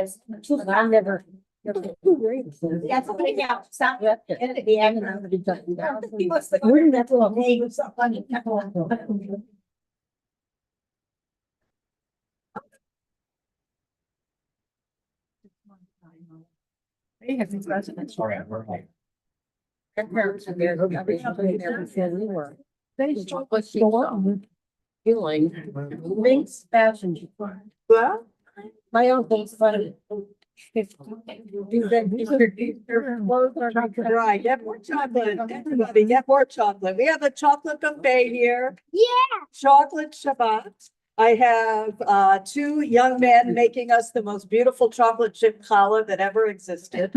says, I never. Yeah, somebody else. Yeah. He was like, where did that little name or something? They have these residents. Sorry, I'm right. Their parents are there. They chocolate feeling. Thanks, fashion. Well, my uncle's funny. Right, get more chocolate, everybody, get more chocolate. We have a chocolate buffet here. Yeah. Chocolate Shabbat. I have two young men making us the most beautiful chocolate chip challah that ever existed.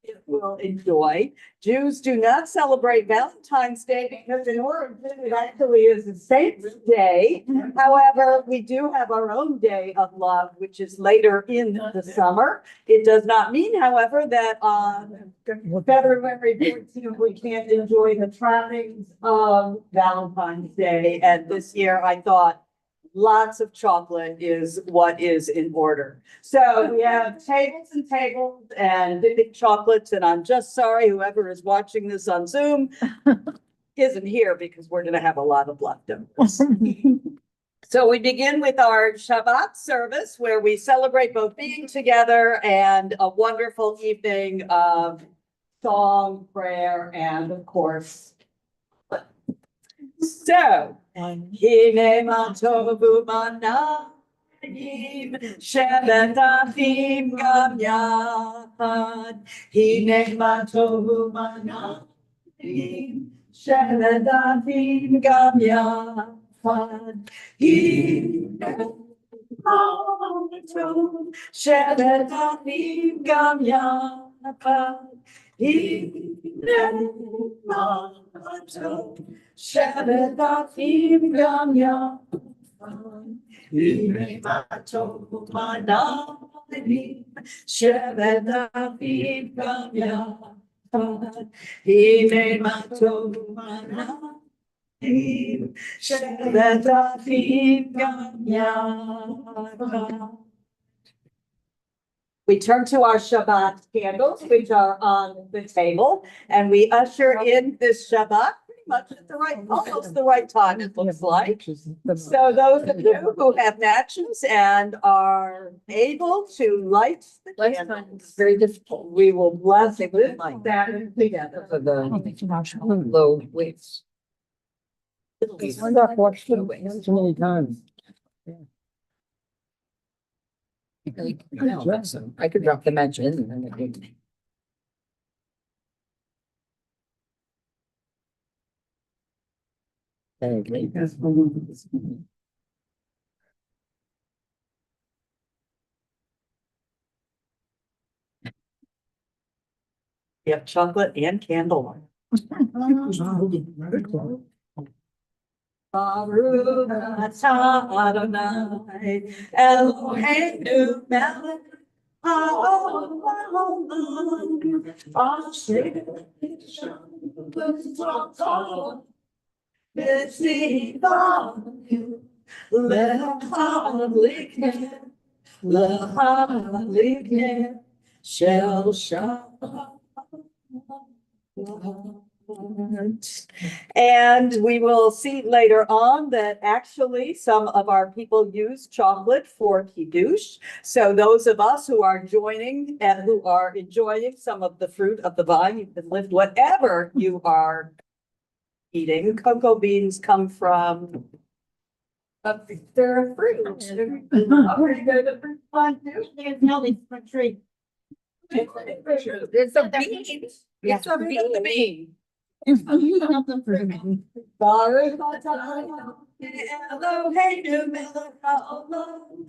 You will enjoy. Jews do not celebrate Valentine's Day because in order it actually is a saint's day. However, we do have our own day of love, which is later in the summer. It does not mean, however, that on February 14th, we can't enjoy the trappings of Valentine's Day. And this year I thought lots of chocolate is what is in order. So we have tables and tables and big chocolates, and I'm just sorry whoever is watching this on Zoom isn't here because we're going to have a lot of leftovers. So we begin with our Shabbat service where we celebrate both being together and a wonderful evening of song, prayer, and of course. So, Hine matovu manayim shevetachim gam yachad. Hine matovu manayim shevetachim gam yachad. Hine matovu shevetachim gam yachad. Hine matovu Shabbatachim gam yachad, Hine matovu manayim. Shabbatachim gam yachad, Hine matovu manayim. Shabbatachim gam yachad. We turn to our Shabbat candles, which are on the table, and we usher in this Shabbat much at the right, almost the right time, it looks like. So those of you who have matches and are able to light the candles, It's very difficult. we will bless it with that together. For the low weights. I've watched it so many times. I could drop the match in and then it would. We have chocolate and candle. Baruch atah Adonai Eloheinu melech haolam asher b'tzvato b'tzivanu lehalikneh shel Shabbat. And we will see later on that actually some of our people use chocolate for kiddush. So those of us who are joining and who are enjoying some of the fruit of the vine, you can lift whatever you are eating. Cocoa beans come from they're a fruit. We're going to fruit fun too. It's tree. It's a bean. It's a bean. Baruch atah Eloheinu melech haolam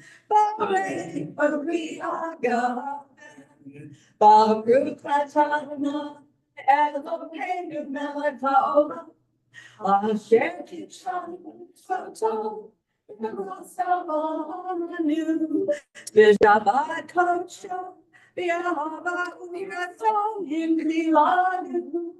Baruch atah Eloheinu melech haolam asher b'tzvato v'shabbat kodesh v'ahava u'ratzon himlilanu.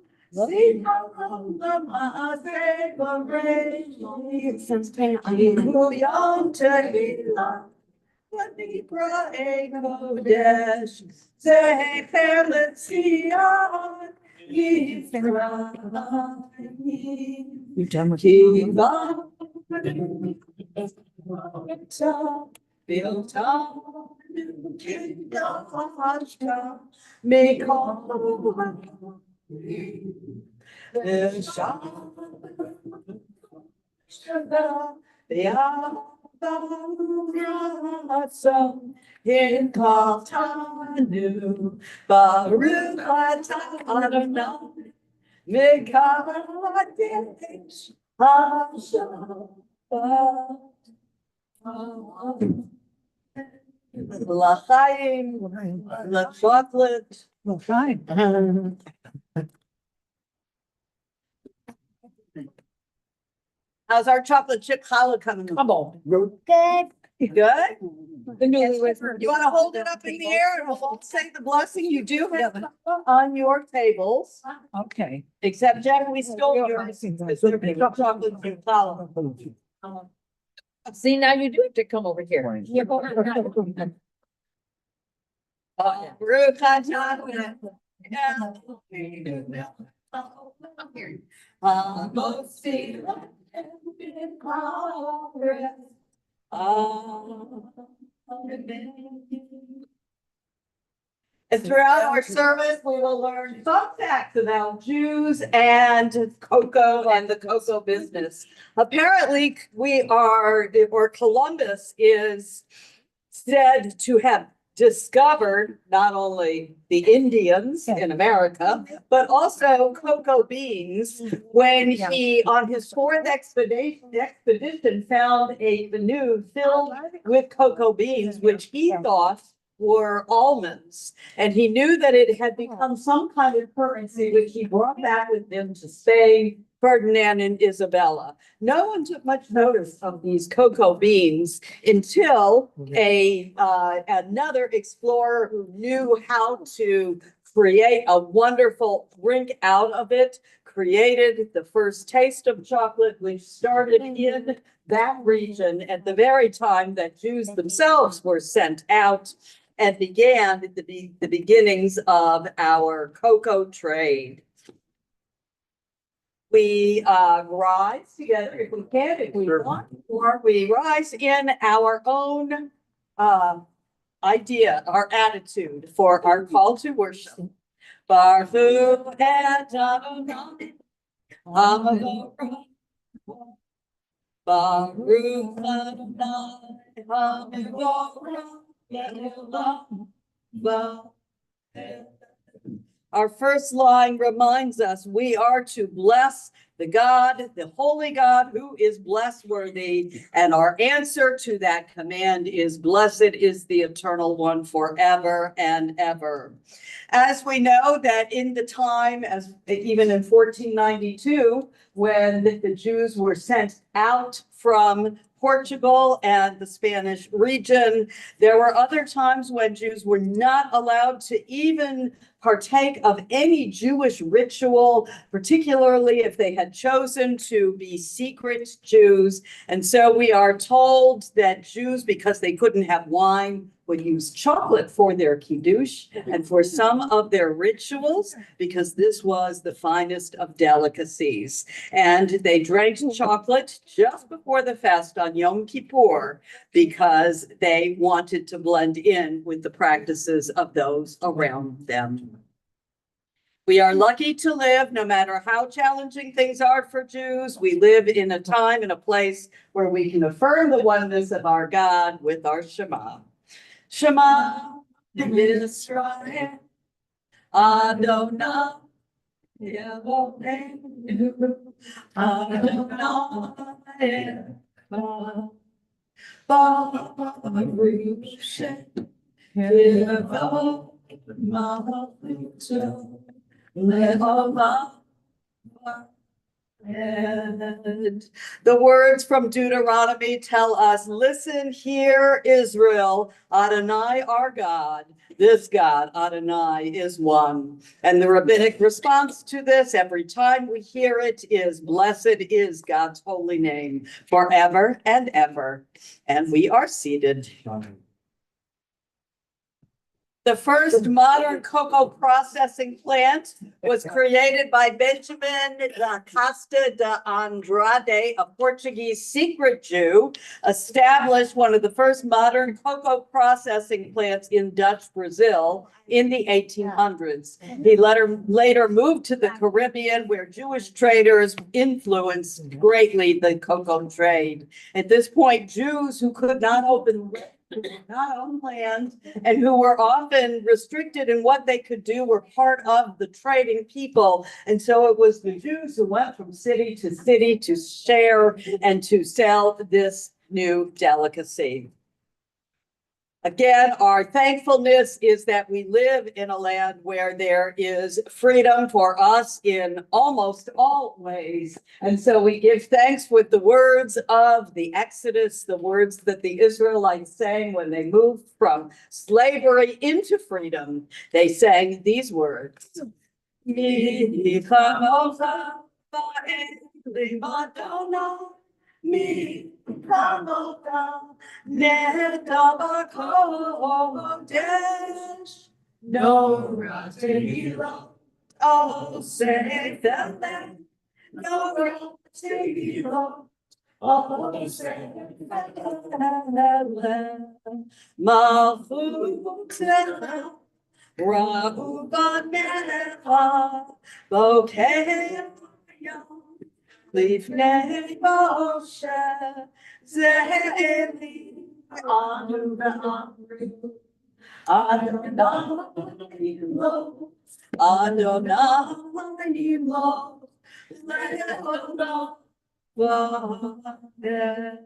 Kodesh, Zecher Letzion, Yisrael. You done with Kiva, built on Kidashka, make all the Yahweh in Kaltanu, Baruch atah Adonai, Mekadesh HaShabbat. L'chaim, chocolate. Fine. How's our chocolate chip challah coming? Come on. Good. Good? The newlyweds. You want to hold it up in the air and we'll all say the blessing? You do have it on your tables, Okay. except Jack, we stole yours. Because they're big chocolate chip challah. See, now you do have to come over here. Baruch atah Adonai. And throughout our service, we will learn fun facts about Jews and cocoa and the cocoa business. Apparently, Columbus is said to have discovered not only the Indians in America, but also cocoa beans when he, on his fourth expedition, found a canoe filled with cocoa beans, which he thought were almonds. And he knew that it had become some kind of currency, which he brought back with him to Spain, Ferdinand and Isabella. No one took much notice of these cocoa beans until another explorer who knew how to create a wonderful drink out of it, created the first taste of chocolate, which started in that region at the very time that Jews themselves were sent out, and began the beginnings of our cocoa trade. We rise together if we can, if we want, or we rise in our own idea, our attitude for our call to worship. Baruch Adonai, Baruch Adonai. Our first line reminds us we are to bless the God, the holy God, who is blessworthy. And our answer to that command is, blessed is the eternal one forever and ever. As we know that in the time, as even in 1492, when the Jews were sent out from Portugal and the Spanish region, there were other times when Jews were not allowed to even partake of any Jewish ritual, particularly if they had chosen to be secret Jews. And so we are told that Jews, because they couldn't have wine, would use chocolate for their kiddush and for some of their rituals, because this was the finest of delicacies. And they drank chocolate just before the fast on Yom Kippur because they wanted to blend in with the practices of those around them. We are lucky to live, no matter how challenging things are for Jews. We live in a time and a place where we can affirm the oneness of our God with our Shema. Shema Yisrael, Adonai Eloheinu, Adonai Echad, Baruch Shem Kevod Malchuto Le'olam. And the words from Deuteronomy tell us, listen, hear Israel, Adonai our God, this God, Adonai, is one. And the rabbinic response to this, every time we hear it, is blessed is God's holy name forever and ever. And we are seated. The first modern cocoa processing plant was created by Benjamin da Costa de Andrade, a Portuguese secret Jew, established one of the first modern cocoa processing plants in Dutch Brazil in the 1800s. He later moved to the Caribbean, where Jewish traders influenced greatly the cocoa trade. At this point, Jews who could not own land and who were often restricted in what they could do were part of the trading people. And so it was the Jews who went from city to share and to sell this new delicacy. Again, our thankfulness is that we live in a land where there is freedom for us in almost all ways. And so we give thanks with the words of the Exodus, the words that the Israelites sang when they moved from slavery into freedom. They sang these words. Mi kamota netabako desh no ratilo oh say them no ratilo oh say Mahutela Rahubaneha Bokeh Leave Moshe Zeli Adonai Adonai Lo Adonai Lo Leonah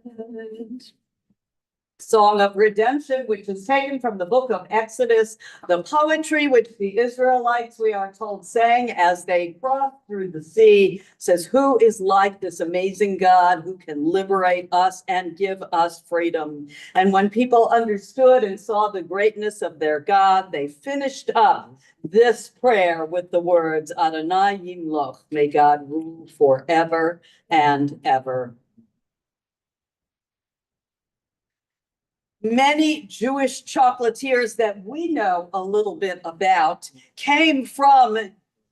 Song of Redemption, which is taken from the book of Exodus, the poetry which the Israelites, we are told, sang as they crossed through the sea, says, who is like this amazing God who can liberate us and give us freedom? And when people understood and saw the greatness of their God, they finished up this prayer with the words, Adonai Yimloch, may God rule forever and ever. Many Jewish chocolatiers that we know a little bit about came from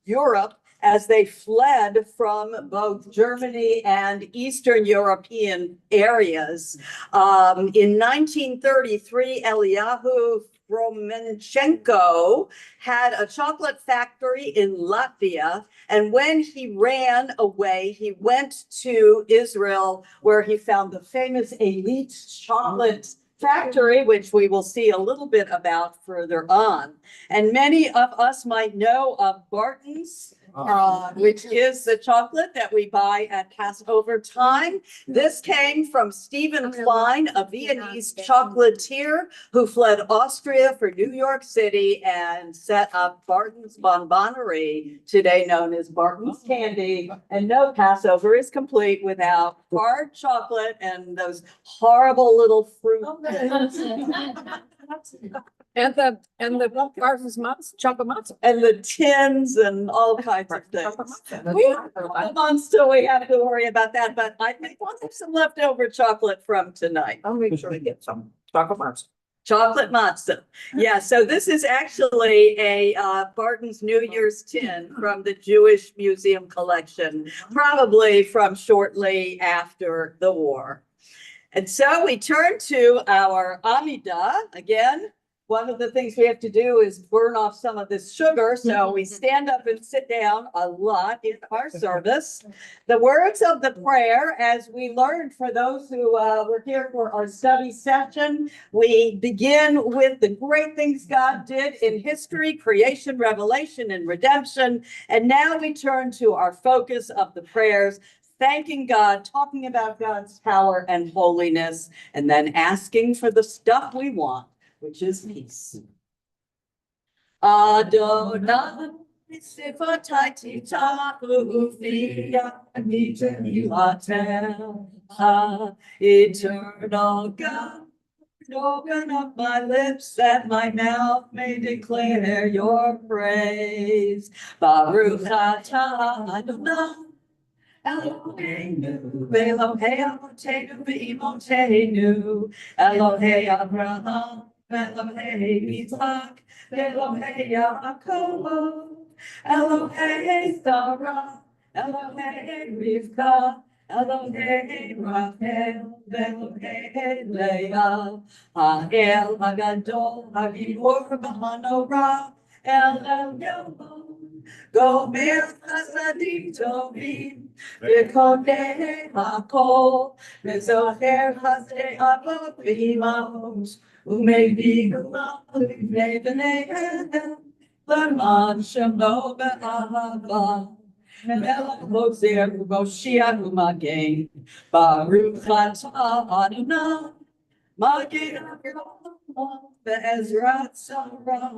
Europe as they fled from both Germany and Eastern European areas. In 1933, Eliyahu Romanchenko had a chocolate factory in Latvia. And when he ran away, he went to Israel, where he found the famous elite chocolate factory, which we will see a little bit about further on. And many of us might know of Barton's, which is the chocolate that we buy at Passover time. This came from Stephen Klein, a Viennese chocolatier who fled Austria for New York City and set up Barton's Bonbonnerie, today known as Barton's Candy. And no Passover is complete without hard chocolate and those horrible little fruit. And the Barton's chocolate matzo. And the tins and all kinds of things. We have a month, so we have to worry about that, but I think we'll have some leftover chocolate from tonight. I'll make sure we get some chocolate matzo. Chocolate matzo. Yeah, so this is actually a Barton's New Year's tin from the Jewish Museum collection, probably from shortly after the war. And so we turn to our Amidah again. One of the things we have to do is burn off some of this sugar. So we stand up and sit down a lot in our service. The words of the prayer, as we learned for those who were here for our study session, we begin with the great things God did in history, creation, revelation, and redemption. And now we turn to our focus of the prayers, thanking God, talking about God's power and holiness, and then asking for the stuff we want, which is peace. Adonai sifatati ta'ufia nitenilatel eternal God. Open up my lips that my mouth may declare your praise. Baruch atah Adonai Eloheinu, Elohei Avotenu, V'imotenu, Elohei Abraham, Elohei Yitzhak, Elohei Yaakov, Elohei Sarah, Elohei Rivka, Elohei Rachel, Elohei Leah, Ha'el Hagadol, Hagibor B'Hanorah, El Elyon, Gomer Chasadim Tovim, V'Kodei HaKol, V'Zocher Chasdei Avot V'Imahos, U'Mevi Gula V'Vnei B'neihem, L'man Shemo Be'ahava, Melech Moser U'Moshiach U'Magen, Baruch Atah Adonai, Magen Avraham, Be'ezrat Sarah,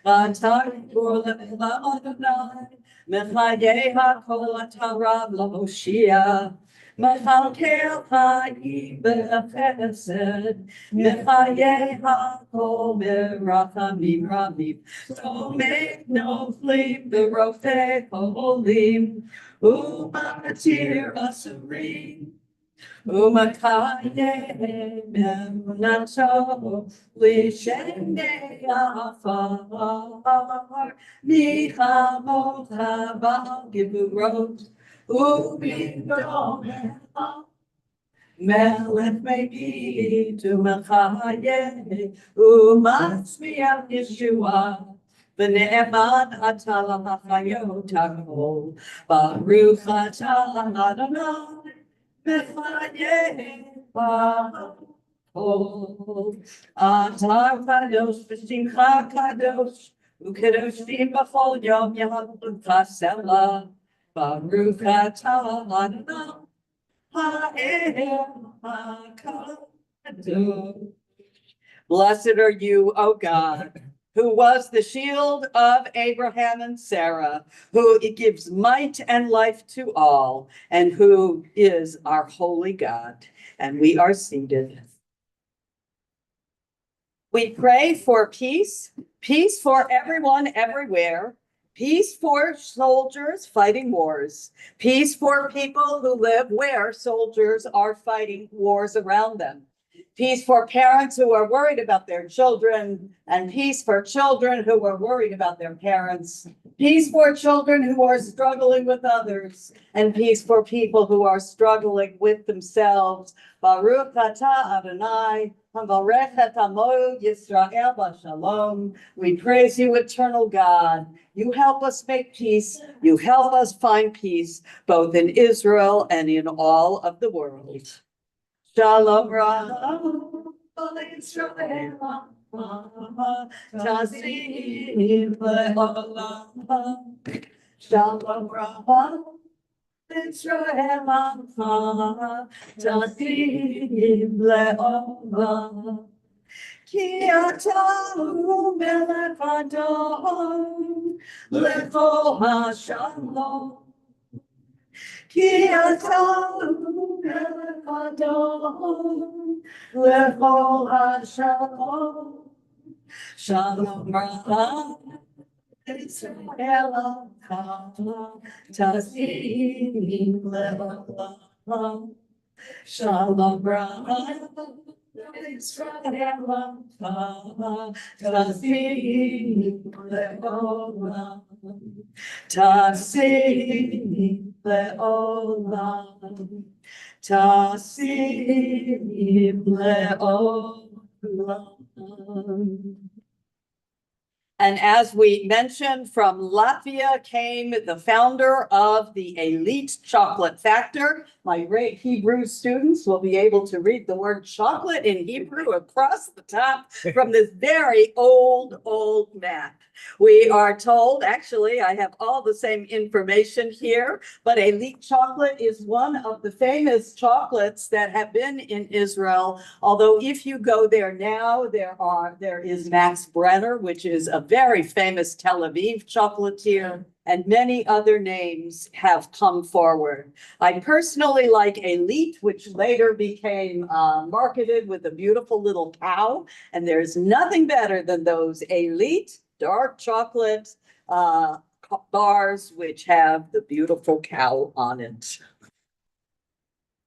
Atah Gur Le'elam Adonai, Mechayeh HaKol Atarav L'Moshiach, Mechalkel Chayim B'Chesed, Mechayeh HaKol B'Rachamim Rabim, Tomei Noflim B'Rofei Holim, U'Matir Asurim, Umakaye Memunato Lishene Afar Michamo Chabal Giburot Ubidom Melech Megi to Machaye Umasmiach Yeshua V'ne'eman atala hachayot hakol Baruch atah Adonai Mefayeh ba'kol Atah kadosh v'shimcha kadosh Ukedoshim b'chol yom yachadcha selah Baruch atah Adonai Blessed are you, O God, who was the shield of Abraham and Sarah, who gives might and life to all, and who is our holy God. And we are seated. We pray for peace, peace for everyone everywhere, peace for soldiers fighting wars, peace for people who live where soldiers are fighting wars around them, peace for parents who are worried about their children, and peace for children who are worried about their parents, peace for children who are struggling with others, and peace for people who are struggling with themselves. Baruch atah Adonai, Havarech et amo Yisrael b'shalom. We praise you, eternal God. You help us make peace. You help us find peace, both in Israel and in all of the world. Shalom Ra'am, Yisrael, Tasim le'olam. Shalom Ra'am, Israel, Tasim le'olam. Ki atahu melech Adon, lecho ha'shalom. Ki atahu melech Adon, lecho ha'shalom. Shalom Ra'am, Israel, Tasim le'olam. Shalom Ra'am, Israel, Tasim le'olam. Tasim le'olam. Tasim le'olam. And as we mentioned, from Latvia came the founder of the Elite Chocolate Factor. My great Hebrew students will be able to read the word chocolate in Hebrew across the top from this very old map. We are told, actually, I have all the same information here, but Elite Chocolate is one of the famous chocolates that have been in Israel. Although if you go there now, there is Max Brenner, which is a very famous Tel Aviv chocolatier, and many other names have come forward. I personally like Elite, which later became marketed with a beautiful little cow, and there's nothing better than those Elite dark chocolate bars which have the beautiful cow on it.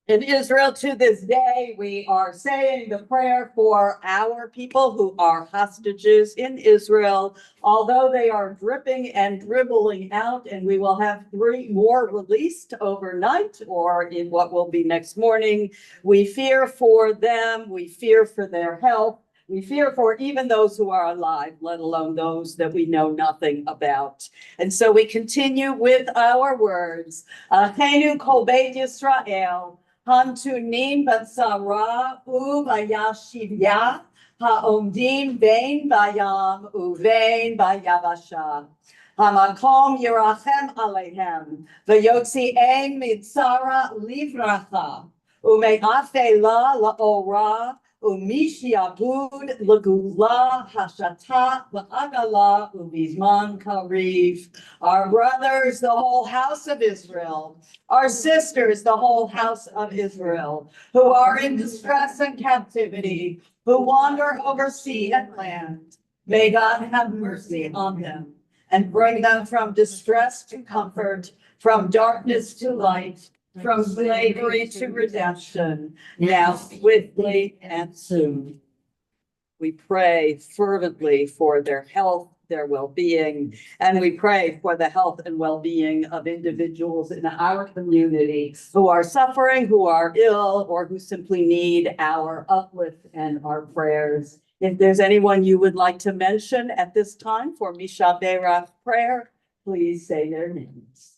In Israel to this day, we are saying the prayer for our people who are hostages in Israel, although they are dripping and dribbling out, and we will have 3 more released overnight or in what will be next morning. We fear for them. We fear for their health. We fear for even those who are alive, let alone those that we know nothing about. And so we continue with our words. Achenu kol beit Yisrael. Hantunim batzara uvayashivya haomdim vein bayam uvein bayavasha. Hamakom yirachem alehem v'yotzi'em mitzara livracha ume'afe la la'ora umishiabud l'gula hashata la'agala ubizman kariv. Our brothers, the whole house of Israel, our sisters, the whole house of Israel, who are in distress and captivity, who wander over sea and land. May God have mercy on them and bring them from distress to comfort, from darkness to light, from slavery to redemption, now swiftly and soon. We pray fervently for their health, their well-being, and we pray for the health and well-being of individuals in our community who are suffering, who are ill, or who simply need our uplift and our prayers. If there's anyone you would like to mention at this time for Misha Berach prayer, please say their names.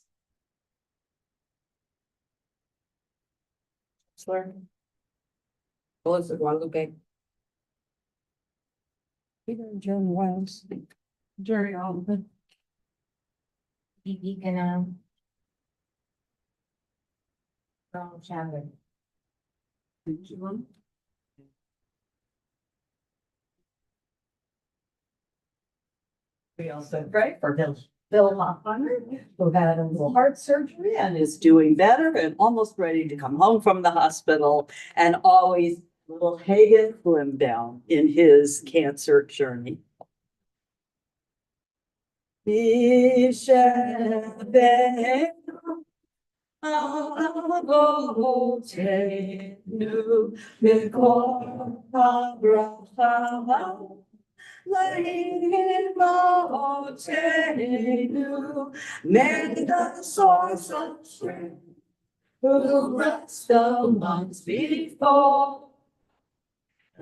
Melissa Guadalupe. Peter John Wells. Jerry Oliver. Vivi Chandler. We also pray for Bill Hoffman, who had a little heart surgery and is doing better and almost ready to come home from the hospital, and always little Hagen Flimdown in his cancer journey. May the source of strength who rest amongst before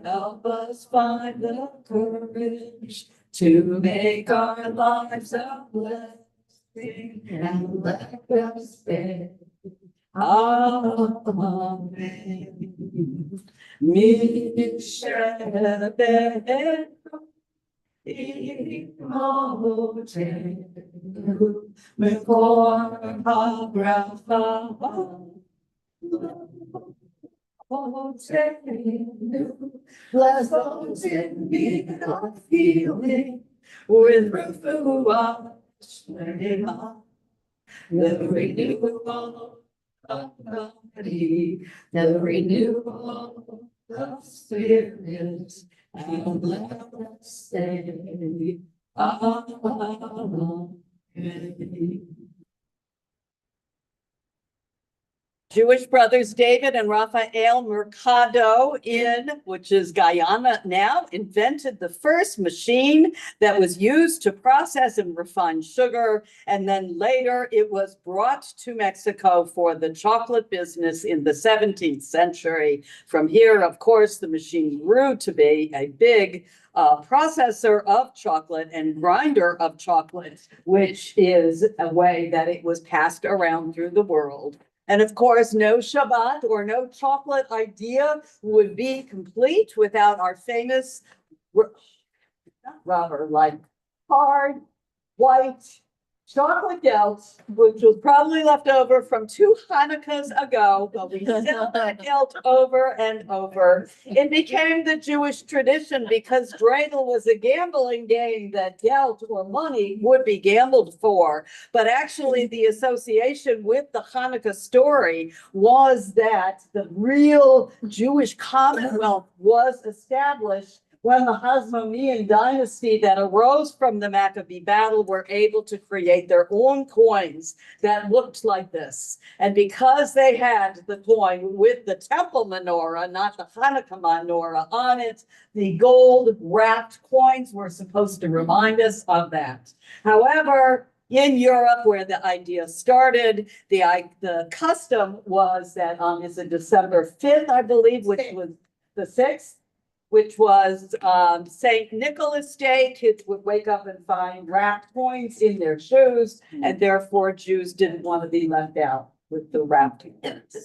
help us find the courage to make our lives a blessing and let us stay. Amen. Bless those in need of healing with refuah, the renewal of body, the renewal of spirit, and let us say, Amen. Jewish brothers David and Raphael Mercado which is Guyana now, invented the first machine that was used to process and refine sugar. And then later it was brought to Mexico for the chocolate business in the 17th century. From here, of course, the machine grew to be a big processor of chocolate and grinder of chocolate, which is a way that it was passed around through the world. And of course, no Shabbat or no chocolate idea would be complete without our famous rubber, like hard, white chocolate gelt, which was probably left over from 2 Hanukkahs ago, but we sell that gelt over and over. It became the Jewish tradition because dreidel was a gambling game that gelt or money would be gambled for. But actually the association with the Hanukkah story was that the real Jewish Commonwealth was established when the Hasmonean dynasty that arose from the Maccabee battle were able to create their own coins that looked like this. And because they had the coin with the temple menorah, not the Hanukkah menorah on it, the gold wrapped coins were supposed to remind us of that. However, in Europe, where the idea started, the custom was that is it December 5th, I believe, which was the 6th, which was St. Nicholas Day. Kids would wake up and find wrapped coins in their shoes, and therefore Jews didn't want to be left out with the wrapped coins.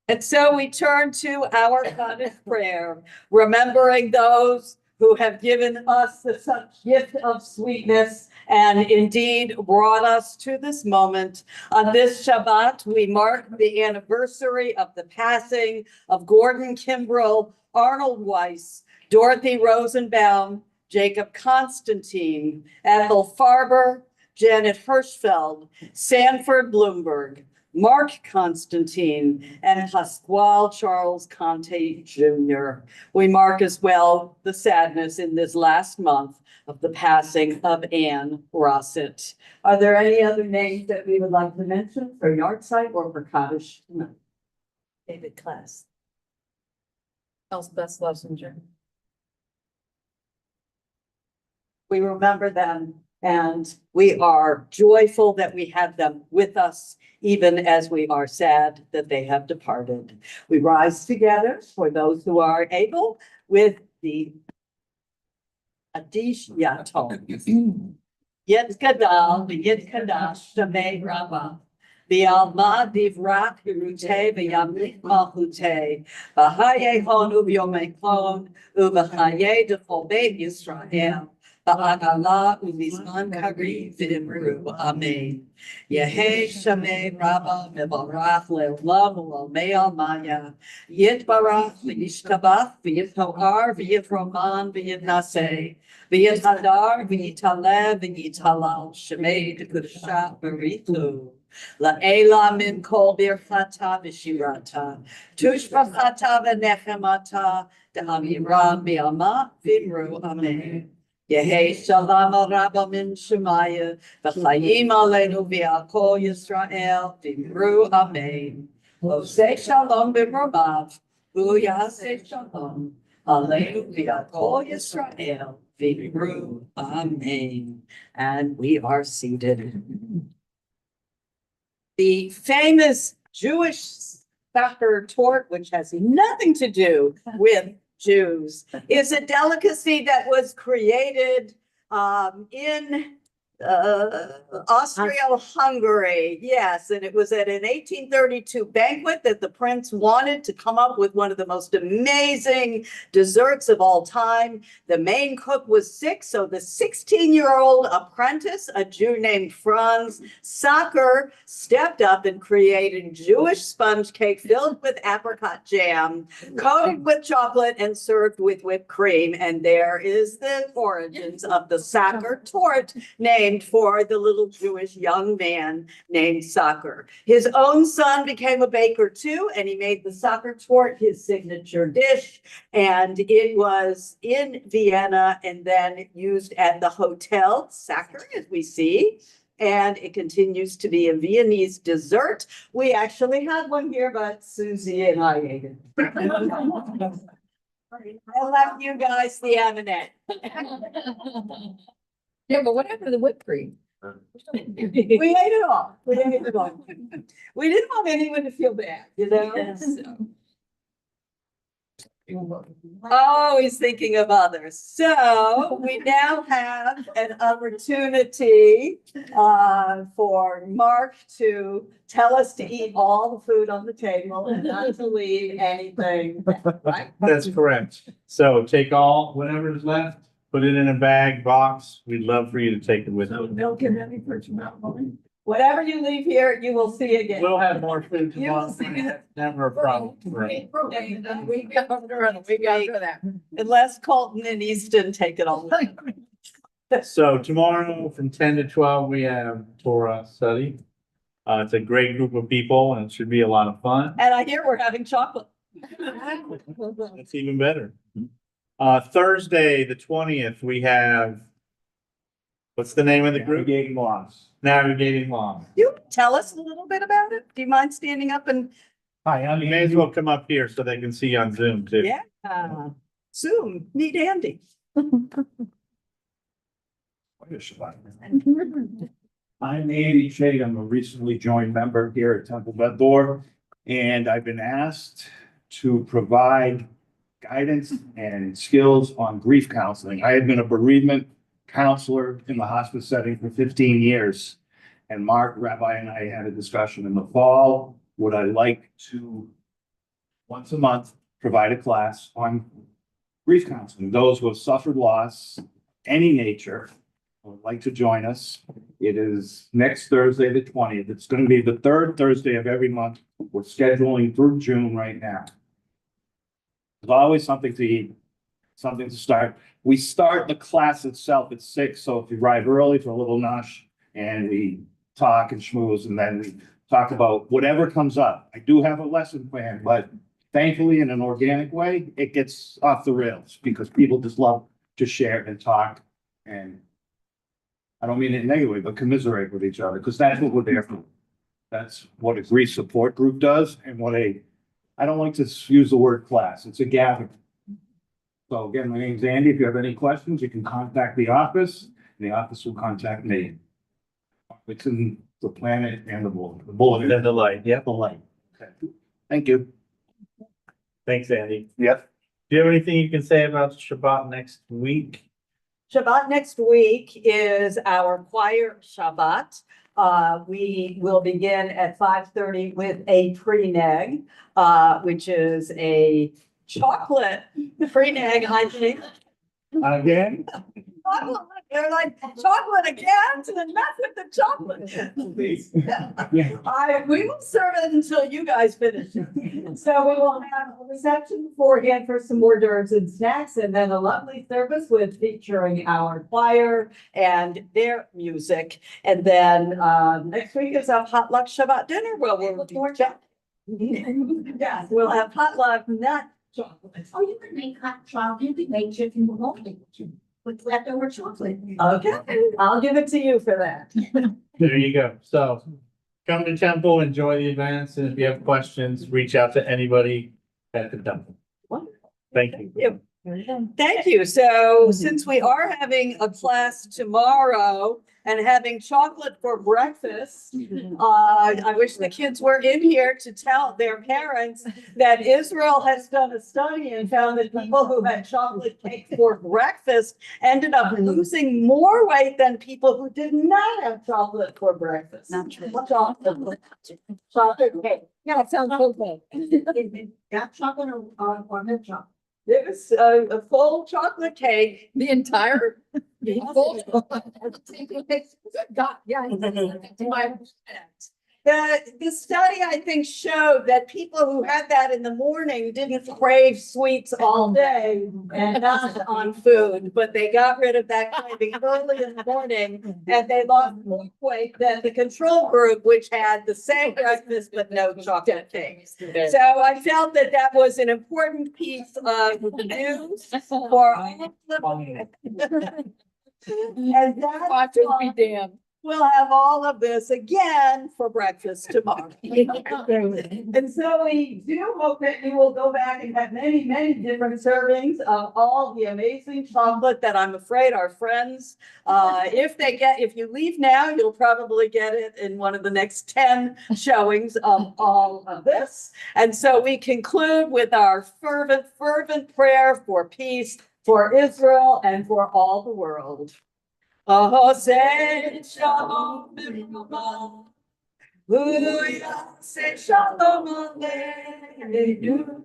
And so we turn to our Kaddish prayer, remembering those who have given us the such gift of sweetness and indeed brought us to this moment. On this Shabbat, we mark the anniversary of the passing of Gordon Kimbrell, Arnold Weiss, Dorothy Rosenbaum, Jacob Constantine, Ethel Farber, Janet Hirschfeld, Sanford Bloomberg, Mark Constantine, and Pasquale Charles Conte Jr. We mark as well the sadness in this last month of the passing of Anne Rossett. Are there any other names that we would like to mention for Yahrzeit or for Kaddish? No. David Class. Elspeth Schlesinger. We remember them, and we are joyful that we have them with us, even as we are sad that they have departed. We rise together for those who are able with the Adish Yatom. Yet Kadal, Yet Kadash, Shamei Rabbah. V'alma divrak hirute v'yamlik malchute. V'haye hon u'vyomekon u'v'haye d'chol beit Yisrael. Ba'agala u'mizman kari v'imru. Amen. Yehe Shamei Rabbah mevarach le'olam u'olmei almaya. Yitbarach v'yishtabach v'yithoar v'yitroman v'yitnaseh. V'yithadar v'yitaleh v'yitalal Shemei d'kudshah b'rithu. La'ela min kol birchata v'shirata. Tushbachata v'nechemata. Da'amiram bi'ama v'imru. Amen. Yehi shalom al rabba min shemaya. V'chayim aleinu v'al kol Yisrael. V'imru. Amen. Oseh shalom b'mromav. V'yaseh shalom. Aleinu v'al kol Yisrael. V'imru. Amen. And we are seated. The famous Jewish soccer torte, which has nothing to do with Jews, is a delicacy that was created in Austria-Hungary. Yes, and it was at an 1832 banquet that the prince wanted to come up with one of the most amazing desserts of all time. The main cook was sick, so the 16-year-old apprentice, a Jew named Franz Sacher, stepped up and created Jewish sponge cake filled with apricot jam, coated with chocolate and served with whipped cream. And there is the origins of the Sacher torte, named for the little Jewish young man named Sacher. His own son became a baker too, and he made the Sacher torte his signature dish. And it was in Vienna and then used at the Hotel Sacher, as we see. And it continues to be a Viennese dessert. We actually had one here, but Susie and I ate it. I left you guys the M&A. Yeah, but what happened to the whipped cream? We ate it all. We ate it all. We didn't want anyone to feel bad, you know? Yes. Always thinking of others. So we now have an opportunity for Mark to tell us to eat all the food on the table and not to leave anything, right? That's correct. So take whatever's left, put it in a bag, box. We'd love for you to take it with you. Milk and any purchase Whatever you leave here, you will see again. We'll have more food You will tomorrow. see it. Never a problem. Right. We got that. Unless Colton and Easton take it all. So tomorrow from 10 to 12, we have Torah study. It's a great group of people and it should be a lot of fun. And I hear we're having chocolate. That's even better. Thursday, the 20th, we have. What's the name of the group? Navigating Loss. Navigating Law. You tell us a little bit about it? Do you mind standing up and, Hi, I'm You may as well come up here so they can see you on Zoom too. yeah, soon, meet Andy. I'm Andy Shade. I'm a recently joined member here at Temple Beth Board, and I've been asked to provide guidance and skills on grief counseling. I have been a bereavement counselor in the hospice setting for 15 years. And Mark, Rabbi, and I had a discussion in the fall. Would I like to, once a month, provide a class on grief counseling? Those who have suffered loss, any nature, would like to join us. It is next Thursday, the 20th. It's going to be the third Thursday of every month. We're scheduling through June right now. There's always something to eat, something to start. We start the class itself at 6, so if you arrive early for a little nosh, and we talk and schmooze, and then we talk about whatever comes up. I do have a lesson plan, but thankfully, in an organic way, it gets off the rails because people just love to share and talk, and I don't mean it negatively, but commiserate with each other, because that's what we're there for. That's what a grief support group does, and I don't like to use the word class, it's a gathering. So again, my name's Andy. If you have any questions, you can contact the office, and the office will contact me. It's in the planet and the bulletin. And the light, yep. The light. Okay. Thank you. Thanks, Andy. Yep. Do you have anything you can say about Shabbat next week? Shabbat next week is our choir Shabbat. We will begin at 5:30 with a pre-neg, which is a chocolate pre-neg, I think. Again? Chocolate, they're like, chocolate again, and not with the chocolate. We will serve it until you guys finish it. So we will have a reception beforehand for some hors d'oeuvres and snacks, and then a lovely service with featuring our choir and their music. And then next week is our hot luck Shabbat dinner. Well, we'll more chocolate. Yes, we'll have hot luck, not chocolate. Oh, you can make hot chocolate, you can make chicken with leftover chocolate. Okay, I'll give it to you for that. There you go. So come to Temple, enjoy the events, and if you have questions, reach out to anybody at the Temple. Thank you. Thank you. So since we are having a class tomorrow and having chocolate for breakfast, I wish the kids were in here to tell their parents that Israel has done a study and found that people who had chocolate cake for breakfast ended up losing more weight than people who did not have chocolate for breakfast. Not true. Chocolate cake. Yeah, it sounds okay. Got chocolate or milk chocolate? It was a full chocolate cake. The entire. God, yeah. The study, I think, showed that people who had that in the morning didn't crave sweets all day and not on food, but they got rid of that craving early in the morning and they lost more weight than the control group, which had the same breakfast but no chocolate cake. So I felt that that was an important piece of news for all the. And Watch that's it be damned. we'll have all of this again for breakfast tomorrow. And so we do hope that you will go back and have many, many different servings of all the amazing chocolate that I'm afraid our friends, if you leave now, you'll probably get it in one of the next 10 showings of all of this. And so we conclude with our fervent, fervent prayer for peace for Israel and for all the world. Oh, say shalom, hallelujah, say shalom, aleinu,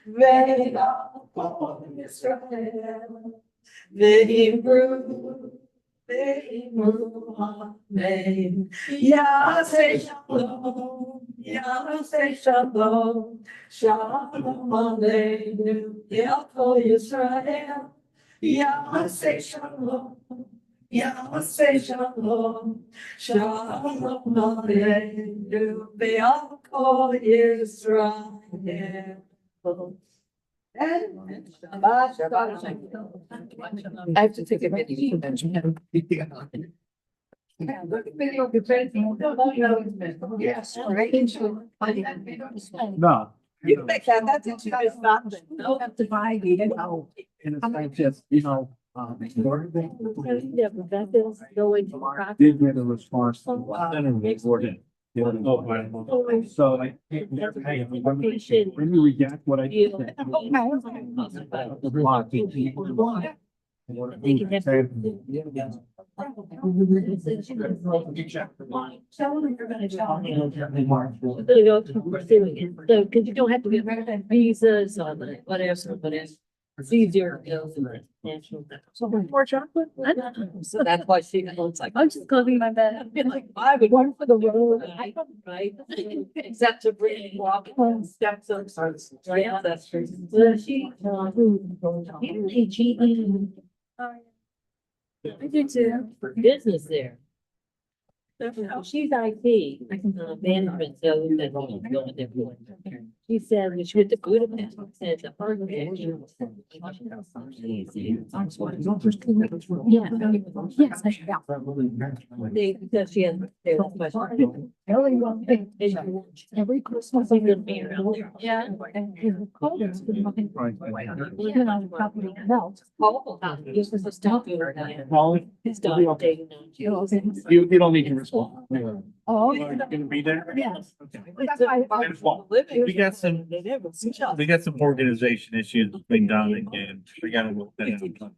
ve'yakol Yisrael, ve'imru, amen. Ya say shalom, ya say shalom, shalom aleinu, ve'yakol Yisrael, ya say shalom. Ya say shalom, shalom aleinu, ve'yakol Yisrael. I have to take a video. Yes. No. You can make that, that's it, it's not. No, divided. In a sense, yes, you know, Yeah, but that is going to. did get a response. From the center of the order. Oh, right. So like, hey, when you reject what I. Really go keep pursuing it, so, because you don't have to get visas or whatever, but it's easier to go through the national. So more chocolate? I don't know. So that's why she looks like. I'm just going to my bed, I've been like, I would run for the road, I don't, right? Except to bring walk steps of right ancestors. So she, GE. I do too. Business there. She's IT, management, so that going there. She said, we should the good of it, said the hard. Yeah, yes, I should. They, because she has. Every Christmas I get me around there. Yeah. This is a stuff. His dog dating. You don't need to respond. Oh. Gonna be there? Yes. Okay. Wonderful. We got some, we got some organization issues between Don and Ken. We gotta work that out.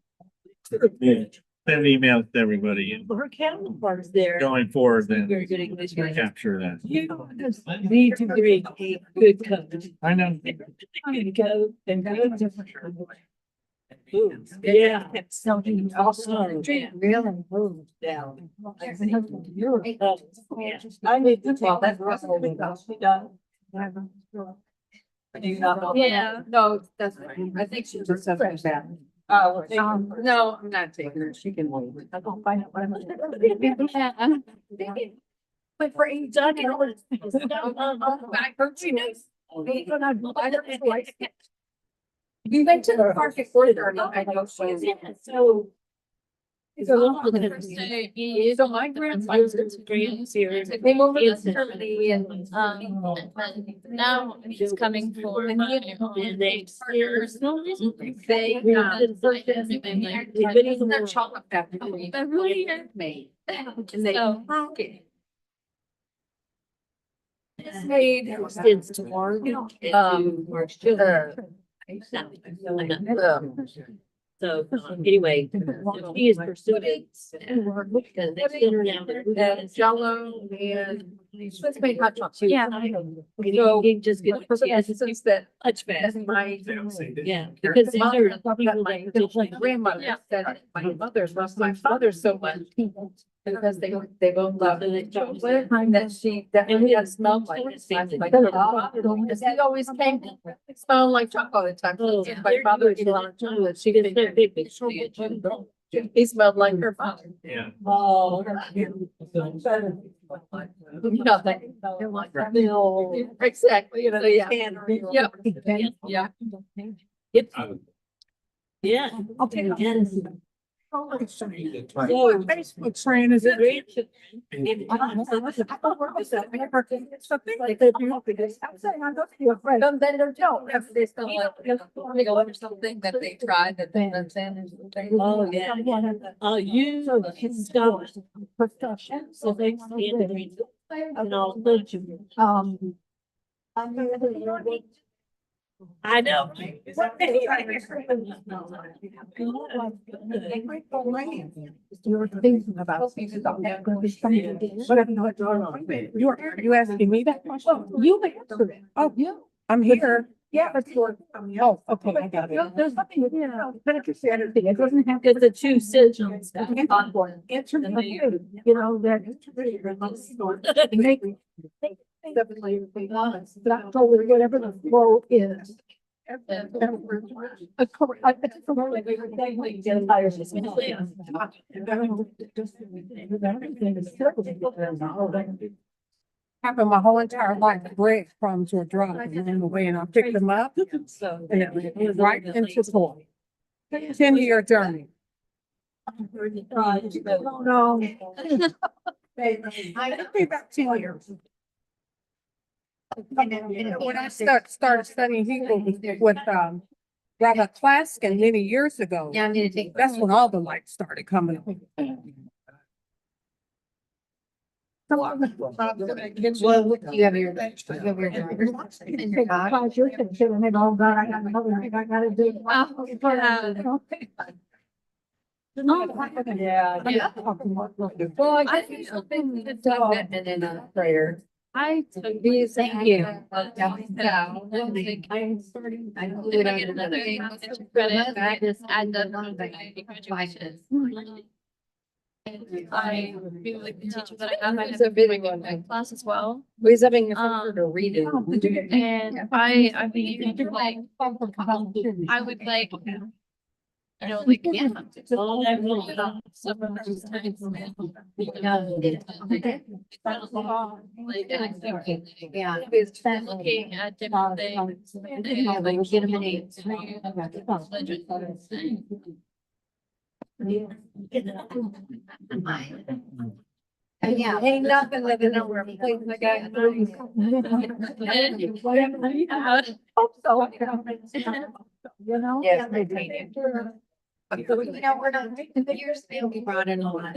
Yeah. Send emails to everybody and Her counterparts there. going forward, then Very good English. capture that. You need to create a good coach. I know. Good coach and good. Yeah. So he also really moved down. I need to tell that Russell because she done. Do you not know? Yeah, no, that's fine. I think she just has that. Oh, No, I'm not taking her. She can wait. I'm gonna find out what I'm. But for each other. I heard she knows. We went to the park at 4:30. I know she is. So. So my grandfather's here. They came over to Germany and, Now he's coming for. And they. they, their chocolate factory. They really are. Made. And they So- broke it. It's made. Since tomorrow. So anyway, he is pursuing. Because they sent her down. And Jello and Swiss made hot chocolate. Yeah. So- He just get. Since that, Much that's fast. my. Yeah, because these are people My that just like. grandmother said, my mother's loves my father so much. Because they both love chocolate that she definitely had smelled like it. Like, because he always came smelling like chocolate all the time. Oh, My father ate a lot of chocolate. She didn't. He smelled like her father. Yeah. Oh. Nothing. Exactly, you know, yeah. Yep. Yeah. Yeah. I'll take it. Yes. Facebook friend is it? Then they don't, if they still like, they go over something that they tried that they didn't understand. Oh, yeah. You can stop. So they stand and read. And I'll let you. I know. You asking me that question? You answered it. Oh, yeah, I'm here. Yeah, but oh, okay, I got it. There's nothing, it doesn't have. Because the two citizens. Answer me, you know, that. But I told her whatever the flow is. happened my whole entire life. Breadcrumbs were dropped along the way and I picked them up So. and it was right into toy. 10-year journey. Oh, no. I think about 10 years. When I started studying Hebrew with, Robert Klaskin many years ago, Yeah, I'm gonna take. that's when all the lights started coming on. Well, you have your driver's license and your dog. Oh, Yeah. Yeah. Well, I think something to tell that and then a prayer. I. Thank you. I'm starting. If I get another extra credit, I just add that on to my graduation. And I feel like the teacher that I have, I have a big one in class as well. Who's having to read it? And I've been thinking like, I would like, you know, like, yeah. All that really. Some of those times. Like, I think, Yeah. looking at different things. And like, Get them an 8. Yeah, ain't nothing like the number of places I got. You know? Yes, they paid it. You know, we're not, years ago, we brought in a lot.